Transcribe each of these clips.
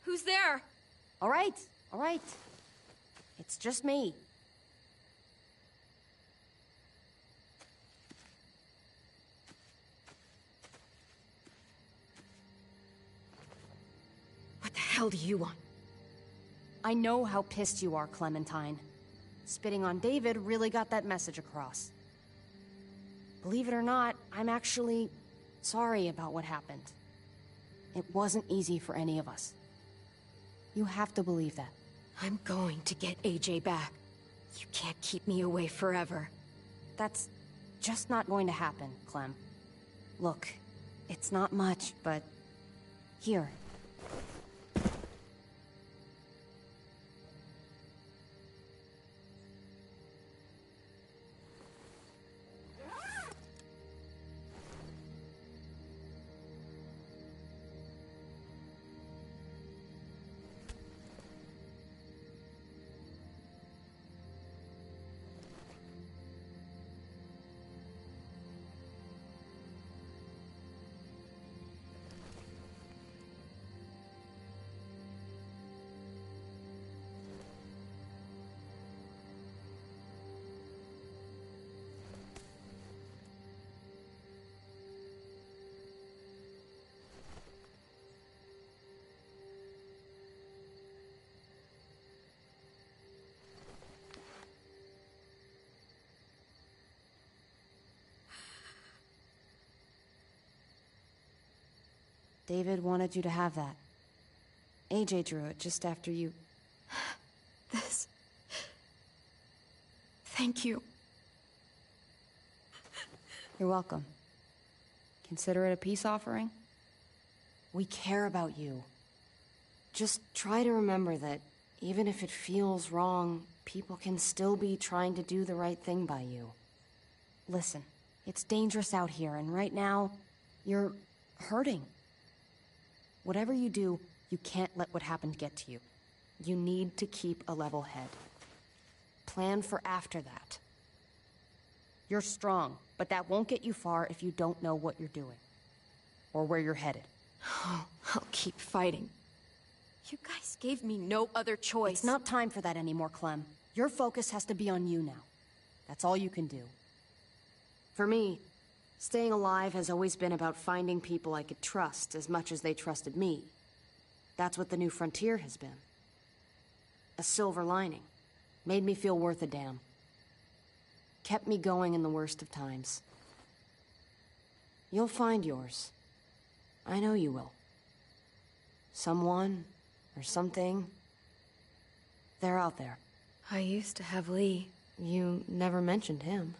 Who's there? All right, all right. It's just me. What the hell do you want? I know how pissed you are, Clementine. Spitting on David really got that message across. Believe it or not, I'm actually sorry about what happened. It wasn't easy for any of us. You have to believe that. I'm going to get AJ back. You can't keep me away forever. That's just not going to happen, Clem. Look, it's not much, but... Here. David wanted you to have that. AJ drew it just after you... This... Thank you. You're welcome. Consider it a peace offering? We care about you. Just try to remember that even if it feels wrong, people can still be trying to do the right thing by you. Listen, it's dangerous out here, and right now, you're hurting. Whatever you do, you can't let what happened get to you. You need to keep a level head. Plan for after that. You're strong, but that won't get you far if you don't know what you're doing. Or where you're headed. Oh, I'll keep fighting. You guys gave me no other choice. It's not time for that anymore, Clem. Your focus has to be on you now. That's all you can do. For me, staying alive has always been about finding people I could trust as much as they trusted me. That's what the New Frontier has been. A silver lining. Made me feel worth a damn. Kept me going in the worst of times. You'll find yours. I know you will. Someone, or something, they're out there. I used to have Lee. You never mentioned him.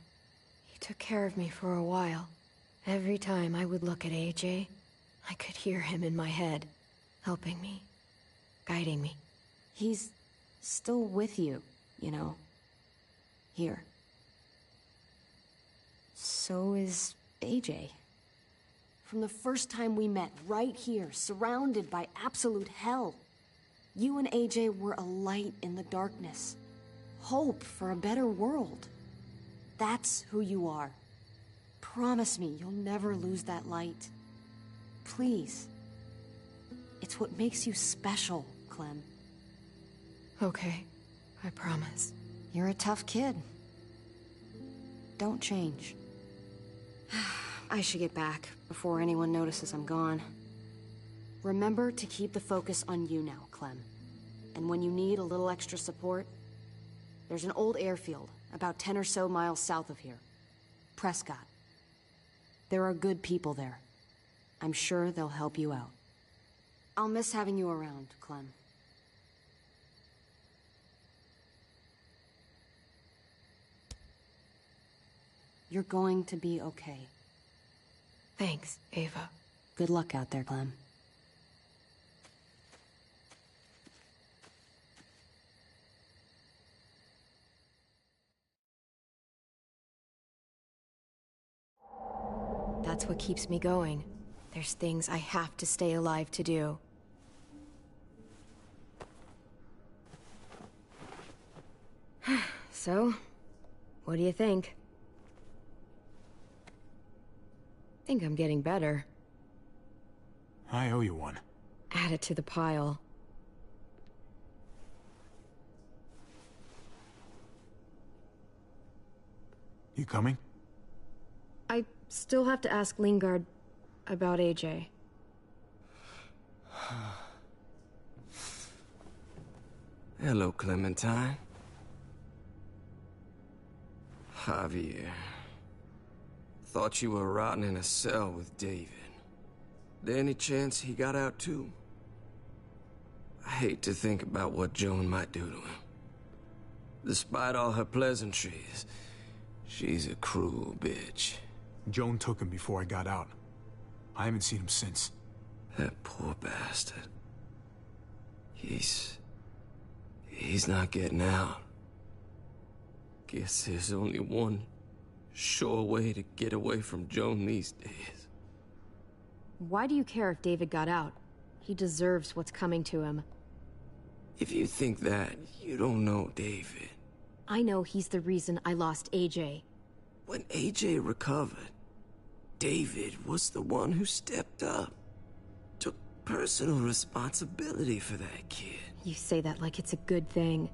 He took care of me for a while. Every time I would look at AJ, I could hear him in my head, helping me, guiding me. He's still with you, you know. Here. So is AJ. From the first time we met, right here, surrounded by absolute hell, you and AJ were a light in the darkness. Hope for a better world. That's who you are. Promise me you'll never lose that light. Please. It's what makes you special, Clem. Okay, I promise. You're a tough kid. Don't change. I should get back before anyone notices I'm gone. Remember to keep the focus on you now, Clem. And when you need a little extra support, there's an old airfield about 10 or so miles south of here. Prescott. There are good people there. I'm sure they'll help you out. I'll miss having you around, Clem. You're going to be okay. Thanks, Ava. Good luck out there, Clem. That's what keeps me going. There's things I have to stay alive to do. So, what do you think? Think I'm getting better. I owe you one. Add it to the pile. You coming? I still have to ask Lingard about AJ. Hello, Clementine. Javier. Thought you were rotting in a cell with David. There any chance he got out too? I hate to think about what Joan might do to him. Despite all her pleasantries, she's a cruel bitch. Joan took him before I got out. I haven't seen him since. That poor bastard. He's not getting out. Guess there's only one sure way to get away from Joan these days. Why do you care if David got out? He deserves what's coming to him. If you think that, you don't know David. I know he's the reason I lost AJ. When AJ recovered, David was the one who stepped up. Took personal responsibility for that kid. You say that like it's a good thing.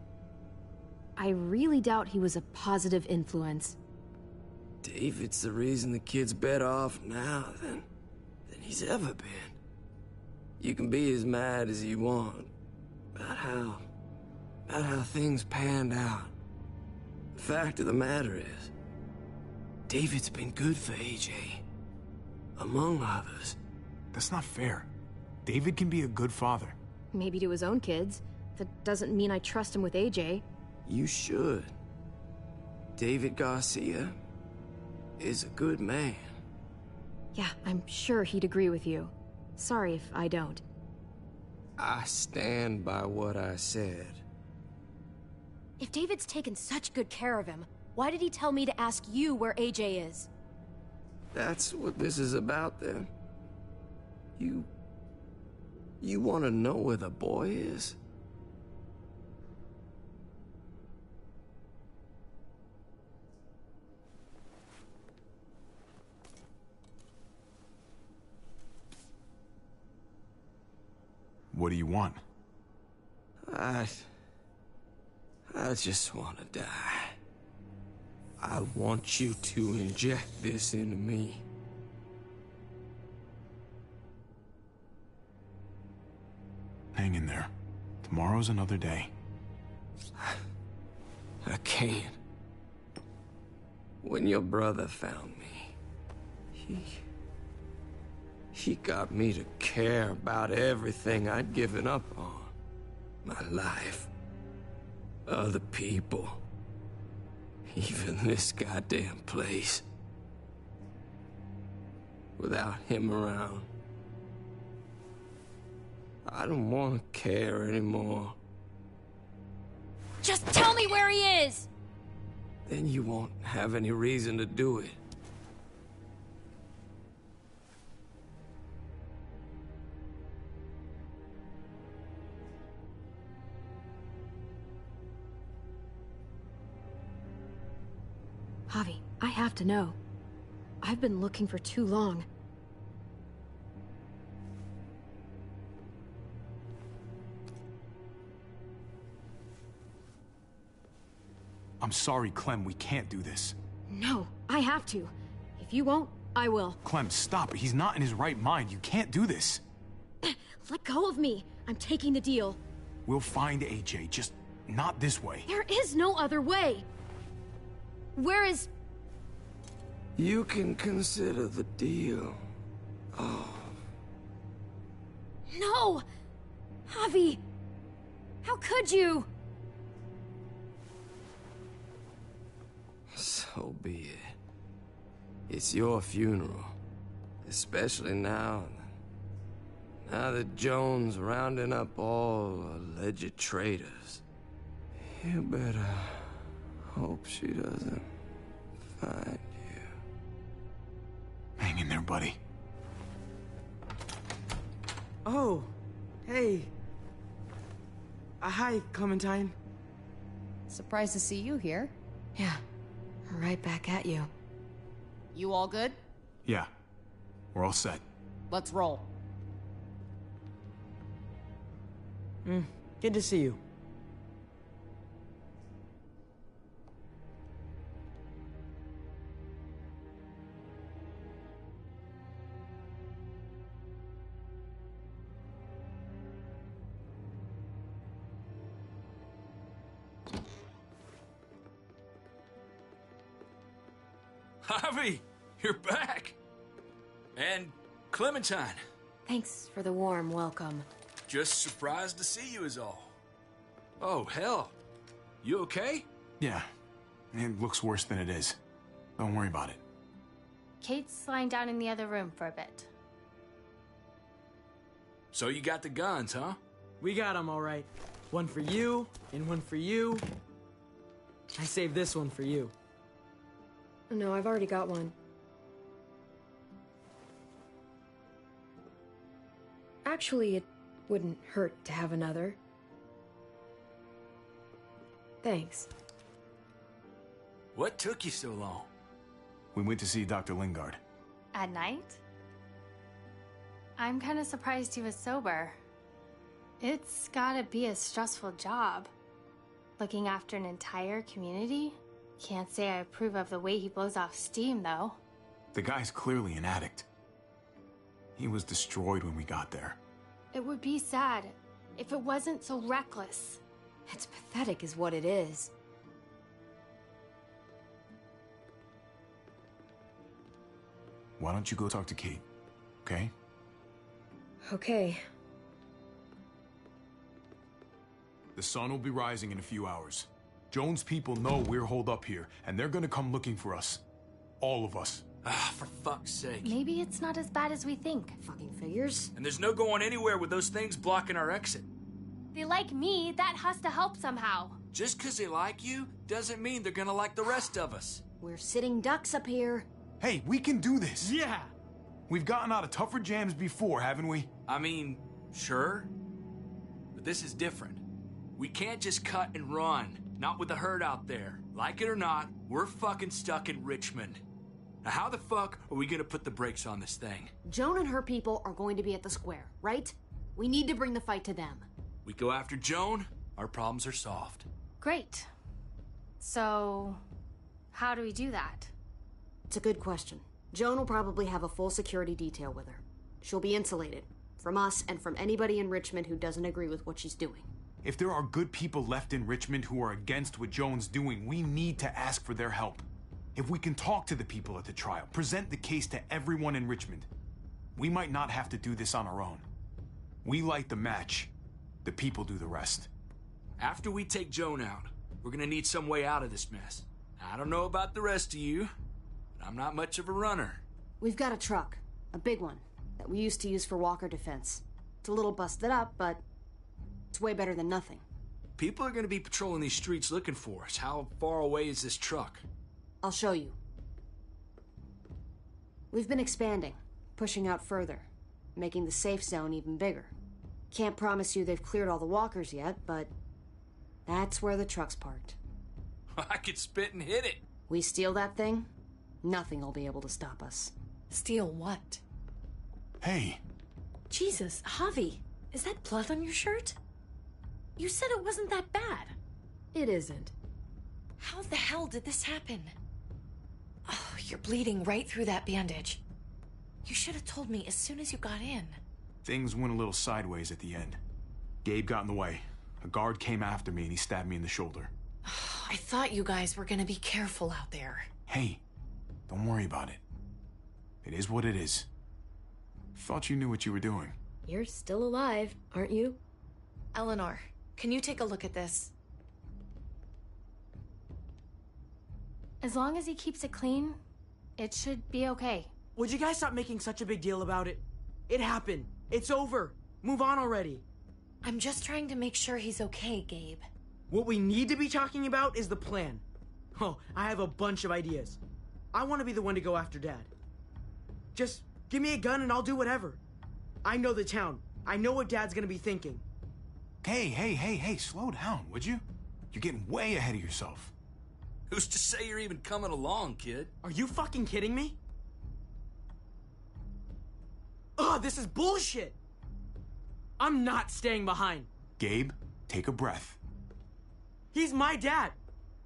I really doubt he was a positive influence. David's the reason the kid's better off now than he's ever been. You can be as mad as you want about how things panned out. The fact of the matter is, David's been good for AJ, among others. That's not fair. David can be a good father. Maybe to his own kids. That doesn't mean I trust him with AJ. You should. David Garcia is a good man. Yeah, I'm sure he'd agree with you. Sorry if I don't. I stand by what I said. If David's taken such good care of him, why did he tell me to ask you where AJ is? That's what this is about, then. You want to know where the boy is? What do you want? I just want to die. I want you to inject this into me. Hang in there. Tomorrow's another day. I can't. When your brother found me, he got me to care about everything I'd given up on. My life. Other people. Even this goddamn place. Without him around, I don't want to care anymore. Just tell me where he is! Then you won't have any reason to do it. Javi, I have to know. I've been looking for too long. I'm sorry, Clem, we can't do this. No, I have to. If you won't, I will. Clem, stop. He's not in his right mind. You can't do this. Let go of me. I'm taking the deal. We'll find AJ, just not this way. There is no other way. Where is... You can consider the deal. Oh. No! Javi! How could you? So be it. It's your funeral. Especially now. Now that Joan's rounding up all alleged traitors. You better hope she doesn't find you. Hang in there, buddy. Oh, hey. Hi, Clementine. Surprised to see you here. Yeah, right back at you. You all good? Yeah, we're all set. Let's roll. Good to see you. Javi, you're back. And Clementine. Thanks for the warm welcome. Just surprised to see you is all. Oh, hell. You okay? Yeah, it looks worse than it is. Don't worry about it. Kate's lying down in the other room for a bit. So you got the guns, huh? We got them all right. One for you, and one for you. I saved this one for you. No, I've already got one. Actually, it wouldn't hurt to have another. Thanks. What took you so long? We went to see Dr. Lingard. At night? I'm kind of surprised he was sober. It's gotta be a stressful job. Looking after an entire community? Can't say I approve of the way he blows off steam, though. The guy's clearly an addict. He was destroyed when we got there. It would be sad if it wasn't so reckless. It's pathetic is what it is. Why don't you go talk to Kate, okay? Okay. The sun will be rising in a few hours. Jones' people know we're holed up here, and they're gonna come looking for us. All of us. Ah, for fuck's sake. Maybe it's not as bad as we think. Fucking figures. And there's no going anywhere with those things blocking our exit. They like me, that has to help somehow. Just 'cause they like you doesn't mean they're gonna like the rest of us. We're sitting ducks up here. Hey, we can do this! Yeah! We've gotten out of tougher jams before, haven't we? I mean, sure. But this is different. We can't just cut and run. Not with the herd out there. Like it or not, we're fucking stuck in Richmond. Now how the fuck are we gonna put the brakes on this thing? Joan and her people are going to be at the square, right? We need to bring the fight to them. We go after Joan, our problems are solved. Great. So, how do we do that? It's a good question. Joan will probably have a full security detail with her. She'll be insulated. From us and from anybody in Richmond who doesn't agree with what she's doing. If there are good people left in Richmond who are against what Joan's doing, we need to ask for their help. If we can talk to the people at the trial, present the case to everyone in Richmond, we might not have to do this on our own. We light the match, the people do the rest. After we take Joan out, we're gonna need some way out of this mess. I don't know about the rest of you, but I'm not much of a runner. We've got a truck, a big one, that we used to use for walker defense. It's a little busted up, but it's way better than nothing. People are gonna be patrolling these streets looking for us. How far away is this truck? I'll show you. We've been expanding, pushing out further, making the safe zone even bigger. Can't promise you they've cleared all the walkers yet, but that's where the truck's parked. I could spit and hit it. We steal that thing, nothing will be able to stop us. Steal what? Hey, Jesus, Javi, is that blood on your shirt? You said it wasn't that bad. It isn't. How the hell did this happen? Oh, you're bleeding right through that bandage. You should have told me as soon as you got in. things went a little sideways at the end. Gabe got in the way. A guard came after me and he stabbed me in the shoulder. I thought you guys were gonna be careful out there. Hey, don't worry about it. It is what it is. Thought you knew what you were doing. You're still alive, aren't you? Eleanor, can you take a look at this? As long as he keeps it clean, it should be okay. Would you guys stop making such a big deal about it? It happened. It's over. Move on already. I'm just trying to make sure he's okay, Gabe. What we need to be talking about is the plan. Oh, I have a bunch of ideas. I want to be the one to go after Dad. Just give me a gun and I'll do whatever. I know the town. I know what Dad's gonna be thinking. Hey, slow down, would you? You're getting way ahead of yourself. Who's to say you're even coming along, kid? Are you fucking kidding me? Ugh, this is bullshit! I'm not staying behind. Gabe, take a breath. He's my dad.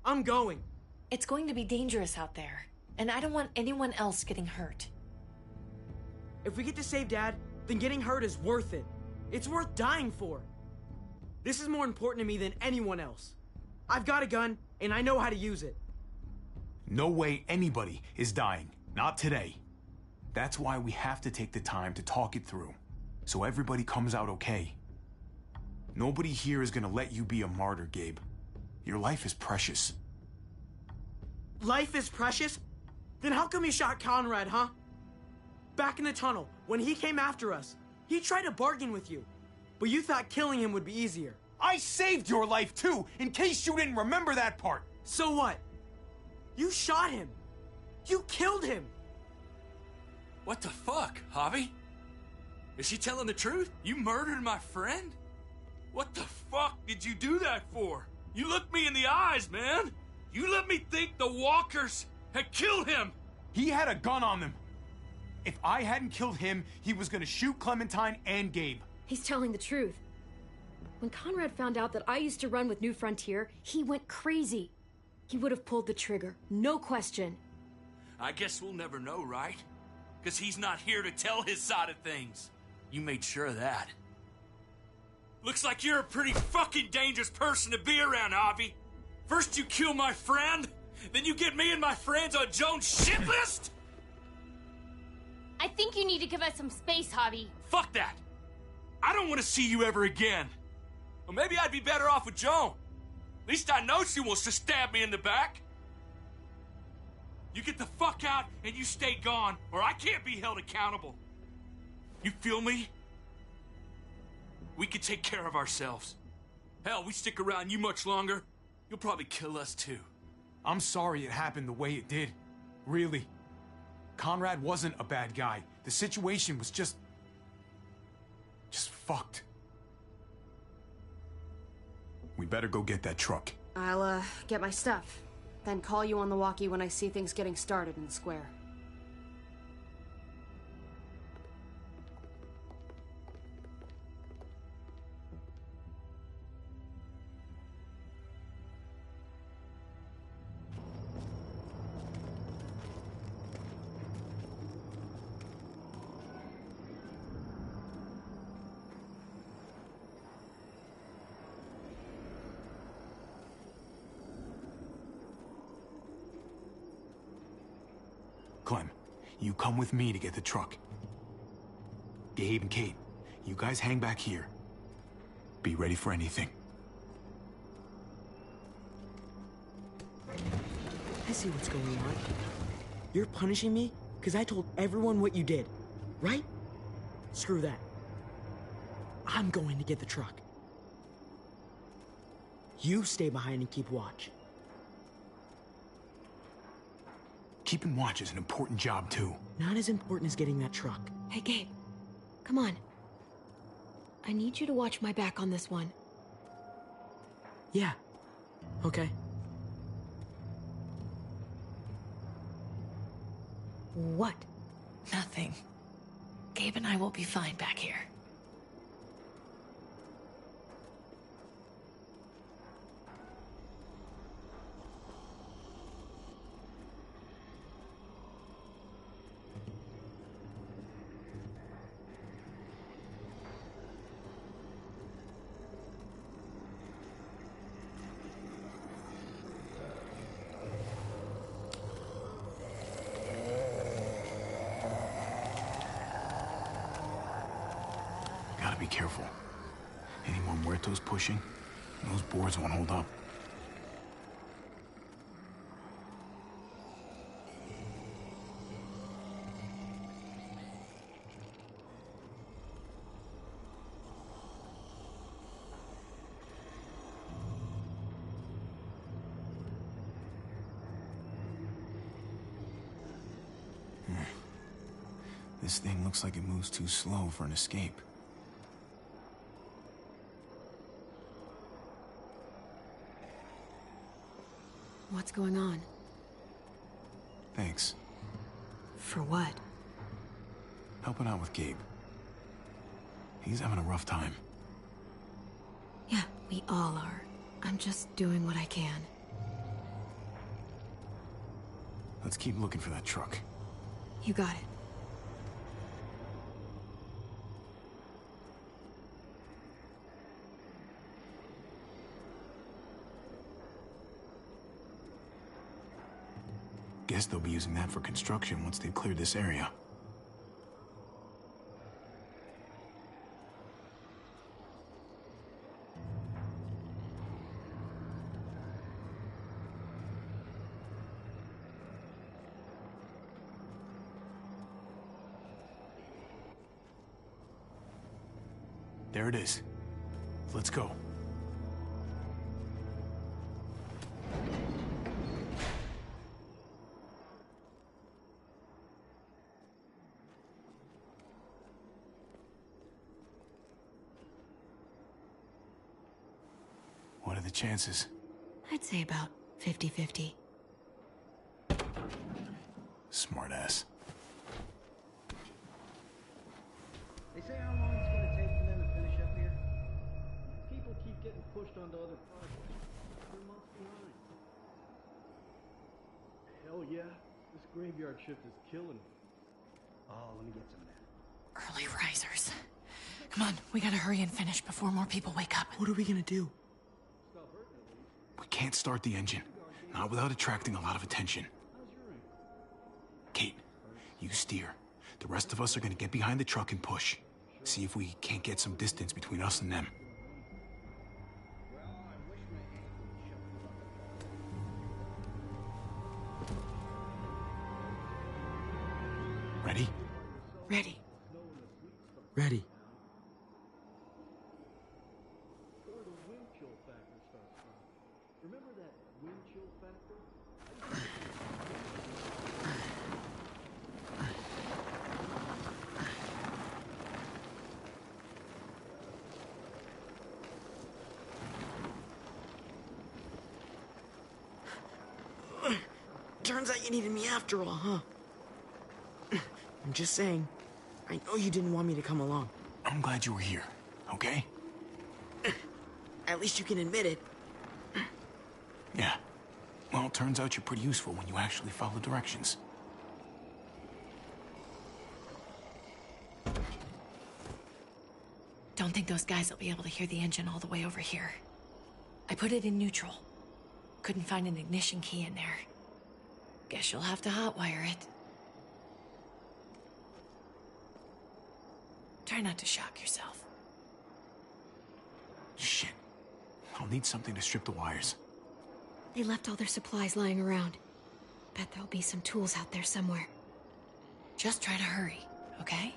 I'm going. It's going to be dangerous out there, and I don't want anyone else getting hurt. If we get to save Dad, then getting hurt is worth it. It's worth dying for. This is more important to me than anyone else. I've got a gun, and I know how to use it. No way anybody is dying. Not today. That's why we have to take the time to talk it through, so everybody comes out okay. Nobody here is gonna let you be a martyr, Gabe. Your life is precious. Life is precious? Then how come you shot Conrad, huh? Back in the tunnel, when he came after us, he tried to bargain with you. But you thought killing him would be easier. I saved your life too, in case you didn't remember that part. So what? You shot him. You killed him. What the fuck, Javi? Is she telling the truth? You murdered my friend? What the fuck did you do that for? You looked me in the eyes, man. You let me think the walkers had killed him. He had a gun on them. If I hadn't killed him, he was gonna shoot Clementine and Gabe. He's telling the truth. When Conrad found out that I used to run with New Frontier, he went crazy. He would have pulled the trigger, no question. I guess we'll never know, right? Because he's not here to tell his side of things. You made sure of that. Looks like you're a pretty fucking dangerous person to be around, Javi. First you kill my friend, then you get me and my friends on Jones' shit list? I think you need to give us some space, Javi. Fuck that. I don't want to see you ever again. Well, maybe I'd be better off with Joan. At least I know she wants to stab me in the back. You get the fuck out and you stay gone, or I can't be held accountable. You feel me? We can take care of ourselves. Hell, we stick around you much longer, you'll probably kill us too. I'm sorry it happened the way it did. Really. Conrad wasn't a bad guy. The situation was just fucked. We better go get that truck. I'll, get my stuff. Then call you on the walkie when I see things getting started in the square. Clem, you come with me to get the truck. Gabe and Kate, you guys hang back here. Be ready for anything. I see what's going on. You're punishing me because I told everyone what you did, right? Screw that. I'm going to get the truck. You stay behind and keep watch. Keeping watch is an important job, too. Not as important as getting that truck. Hey, Gabe. Come on. I need you to watch my back on this one. Yeah. Okay. What? Nothing. Gabe and I will be fine back here. Gotta be careful. Any more muertos pushing, those boards won't hold up. This thing looks like it moves too slow for an escape. What's going on? Thanks. For what? Helping out with Gabe. He's having a rough time. Yeah, we all are. I'm just doing what I can. Let's keep looking for that truck. You got it. guess they'll be using that for construction once they've cleared this area. There it is. Let's go. What are the chances? I'd say about 50-50. Smartass. They say how long it's going to take for them to finish up here. People keep getting pushed onto other projects. They're months behind. Hell yeah, this graveyard shift is killing me. Oh, let me get some of that. Early risers. Come on, we gotta hurry and finish before more people wake up. What are we gonna do? We can't start the engine. Not without attracting a lot of attention. Kate, you steer. The rest of us are gonna get behind the truck and push. See if we can't get some distance between us and them. Ready? Ready. Ready. Or the wind chill factor starts from. Remember that wind chill factor? Turns out you needed me after all, huh? I'm just saying. I know you didn't want me to come along. I'm glad you were here, okay? At least you can admit it. Yeah. Well, it turns out you're pretty useful when you actually follow directions. Don't think those guys will be able to hear the engine all the way over here. I put it in neutral. Couldn't find an ignition key in there. Guess you'll have to hotwire it. Try not to shock yourself. Shit. I'll need something to strip the wires. They left all their supplies lying around. Bet there'll be some tools out there somewhere. Just try to hurry, okay?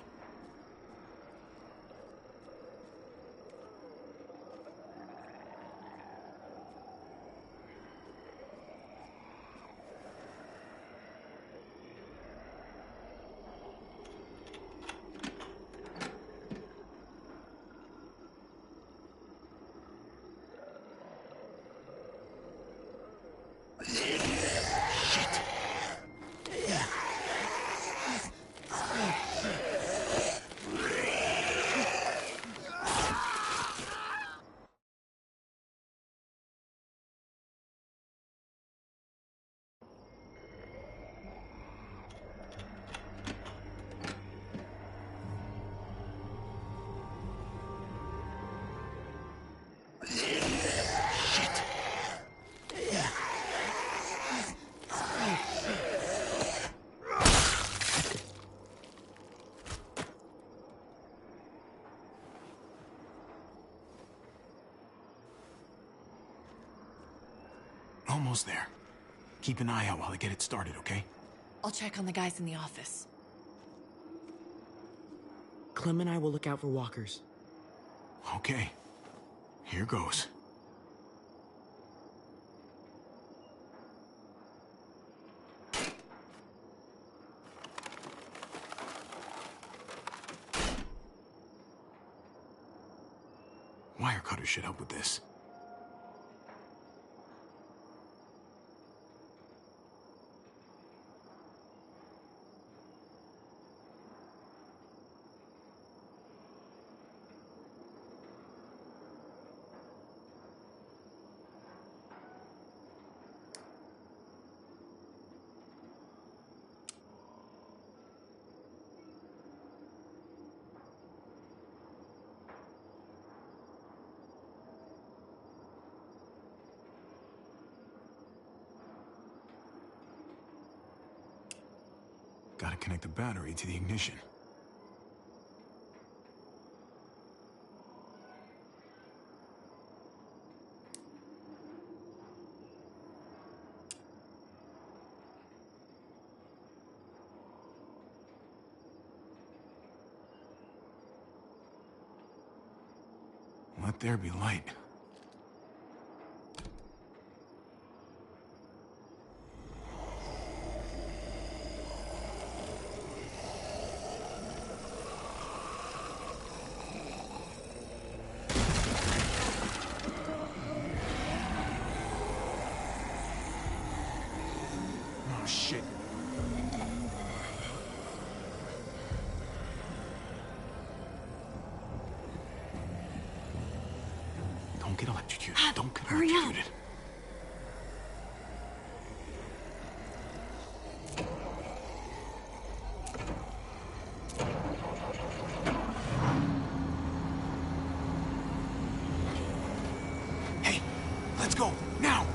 Almost there. Keep an eye out while I get it started, okay? I'll check on the guys in the office. Clem and I will look out for walkers. Okay. Here goes. Wire cutter should help with this. connect the battery to the ignition. Let there be light. Oh, shit. Don't get electrocuted. Don't get Hurry up. electrocuted. Hey, let's go, now!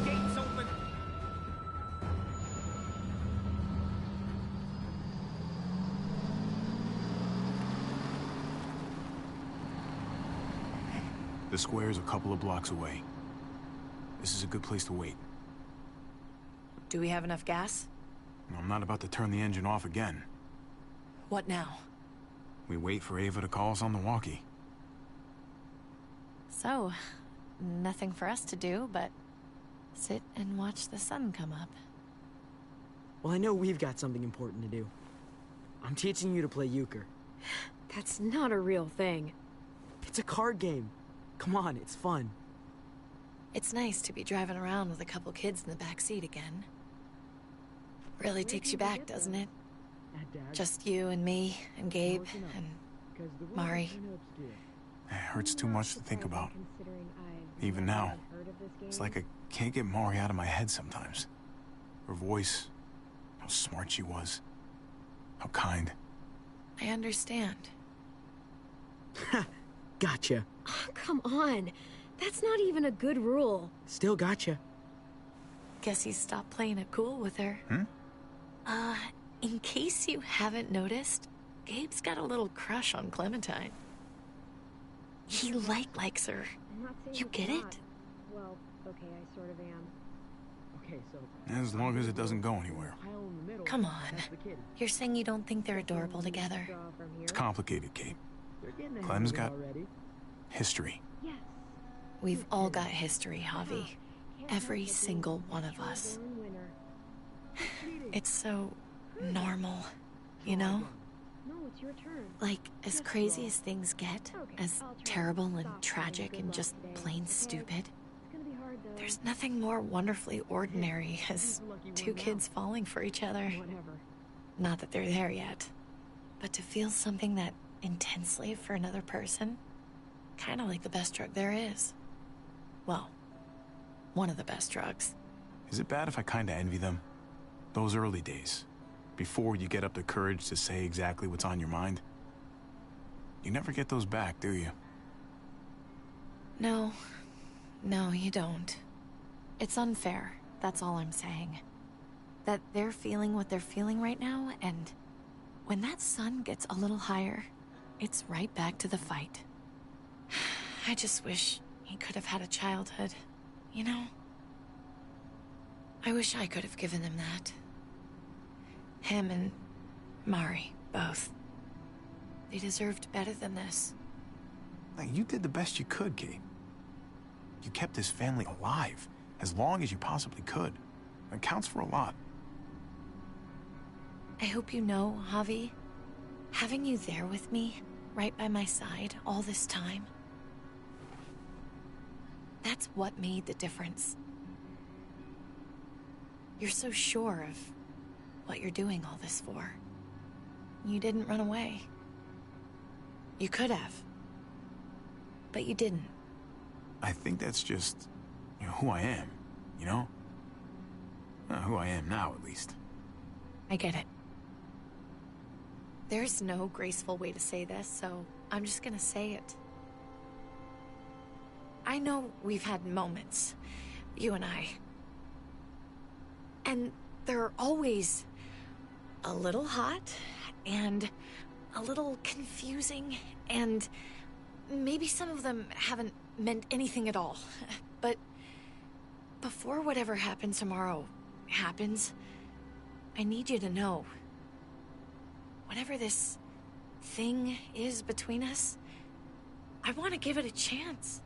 Gates open. The square is a couple of blocks away. This is a good place to wait. Do we have enough gas? I'm not about to turn the engine off again. What now? We wait for Ava to call us on the walkie. So, nothing for us to do but sit and watch the sun come up. Well, I know we've got something important to do. I'm teaching you to play euchre. That's not a real thing. It's a card game. Come on, it's fun. It's nice to be driving around with a couple kids in the back seat again. Really takes you back, doesn't it? Just you and me and Gabe and Mari. It hurts too much to think about. Even now, it's like I can't get Mari out of my head sometimes. Her voice, how smart she was, how kind. I understand. Gotcha. Oh, come on. That's not even a good rule. Still gotcha. Guess he stopped playing it cool with her. In case you haven't noticed, Gabe's got a little crush on Clementine. He likes her. You get it? Well, okay, I sort of am. Okay, so As long as it doesn't go anywhere. pile in the middle. Come on. That's the kitty. You're saying you don't think they're adorable together? It's complicated, Kate. They're getting the hang Clem's of it got already. history. Yes. We've all got history, Javi. Every single one of us. It's so normal, you know? No, it's your turn. Like, as crazy as things get, as terrible and tragic and just plain stupid, It's gonna be hard though. there's nothing more wonderfully ordinary as two kids falling for each other. Whatever. Not that they're there yet, but to feel something that intensely for another person, kind of like the best drug there is. Well, one of the best drugs. Is it bad if I kinda envy them? Those early days, before you get up the courage to say exactly what's on your mind. You never get those back, do you? No, you don't. It's unfair, that's all I'm saying. That they're feeling what they're feeling right now, and when that sun gets a little higher, it's right back to the fight. I just wish he could have had a childhood, you know? I wish I could have given him that. Him and Mari, both. They deserved better than this. Like, you did the best you could, Kate. You kept this family alive as long as you possibly could. It counts for a lot. I hope you know, Javi, having you there with me, right by my side, all this time, that's what made the difference. You're so sure of what you're doing all this for. You didn't run away. You could have. But you didn't. I think that's just, who I am, you know? Who I am now, at least. I get it. There's no graceful way to say this, so I'm just gonna say it. I know we've had moments, you and I. And they're always a little hot, and a little confusing, and maybe some of them haven't meant anything at all. But before whatever happens tomorrow happens, I need you to know. Whatever this thing is between us, I want to give it a chance.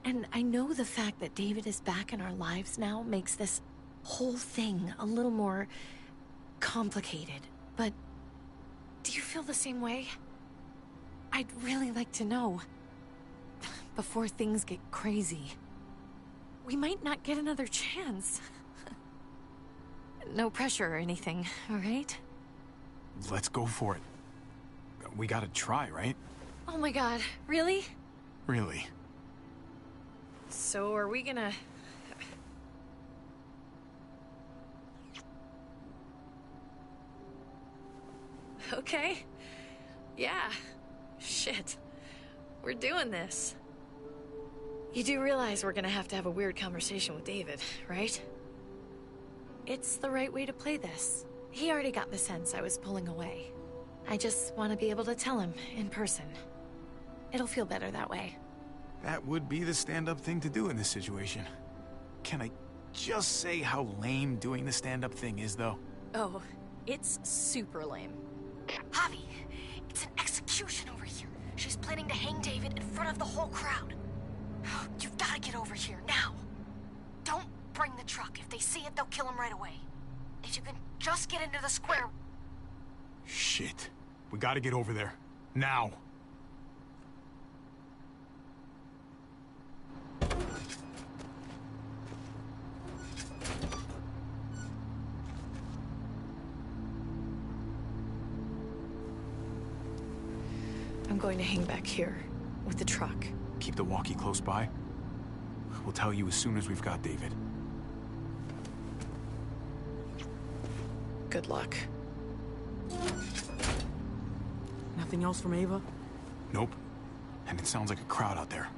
And I know the fact that David is back in our lives now makes this whole thing a little more complicated. But do you feel the same way? I'd really like to know. Before things get crazy. We might not get another chance. No pressure or anything, all right? Let's go for it. We gotta try, right? Oh my god, really? Really. So are we gonna... Okay. Yeah. Shit. We're doing this. You do realize we're gonna have to have a weird conversation with David, right? It's the right way to play this. He already got the sense I was pulling away. I just want to be able to tell him in person. It'll feel better that way. That would be the stand-up thing to do in this situation. Can I just say how lame doing the stand-up thing is, though? Oh, it's super lame. Javi, it's an execution over here. She's planning to hang David in front of the whole crowd. You've got to get over here, now. Don't bring the truck. If they see it, they'll kill him right away. If you can just get into the square... Shit. We gotta get over there. Now. I'm going to hang back here with the truck. Keep the walkie close by. We'll tell you as soon as we've got David. Good luck. Nothing else from Ava? Nope. And it sounds like a crowd out there.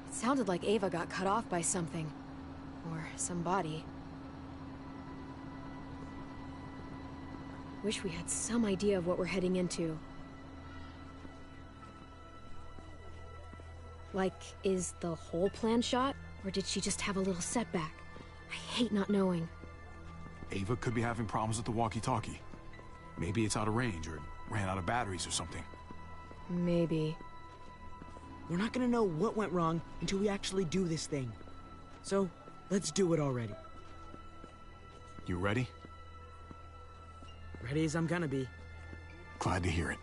It sounded like Ava got cut off by something. Or somebody. Wish we had some idea of what we're heading into. Like, is the whole plan shot? Or did she just have a little setback? I hate not knowing. Ava could be having problems with the walkie-talkie. Maybe it's out of range, or ran out of batteries or something. Maybe. We're not gonna know what went wrong until we actually do this thing. So, let's do it already. You ready? Ready as I'm gonna be. Glad to hear it.